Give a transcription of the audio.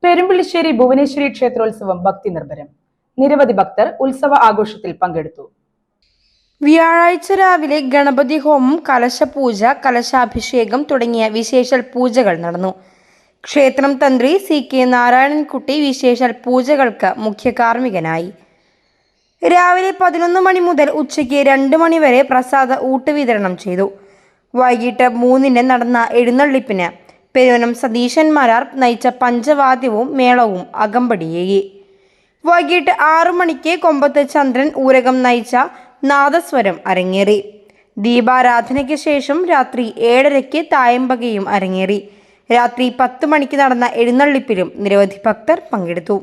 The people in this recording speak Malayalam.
പെരുമ്പിളിശ്ശേരി ഭുവനേശ്വരി ക്ഷേത്രോത്സവം ഭക്തി നിർഭരം. നിരവധി ഭക്തർ ഉത്സവ ആഘോഷത്തിൽ പങ്കെടുത്തു. വ്യാഴാഴ്ച രാവിലെ ഗണപതി ഹോമം, കലശപൂജ, കലശാഭിഷേകം തുടങ്ങിയ വിശേഷൽ പൂജകൾ നടന്നു. ക്ഷേത്രം തന്ത്രി CK നാരായണൻകുട്ടി വിശേഷൽ പൂജകൾക്ക് മുഖ്യ കാർമ്മികനായി. രാവിലെ 11 മണി മുതൽ ഉച്ചയ്ക്ക് 2 മണി വരെ പ്രസാദ ഊട്ട് വിതരണം ചെയ്തു. വൈകിട്ട് 3-ന് നടന്ന എഴുന്നള്ളിപ്പിന് പെരുവനം സതീശന്മാരാർ നയിച്ച പഞ്ചവാദ്യവും മേളവും അകമ്പടിയേകി. വൈകിട്ട് 6 മണിക്ക് കൊമ്പത്ത് ചന്ദ്രൻ ഊരകം നയിച്ച നാദസ്വരം അരങ്ങേറി. ദീപാരാധനയ്ക്ക് ശേഷം രാത്രി 7:30-ക്ക് തായമ്പകയും അരങ്ങേറി. രാത്രി 10 മണിക്ക് നടന്ന എഴുന്നള്ളിപ്പിലും നിരവധി ഭക്തർ പങ്കെടുത്തു.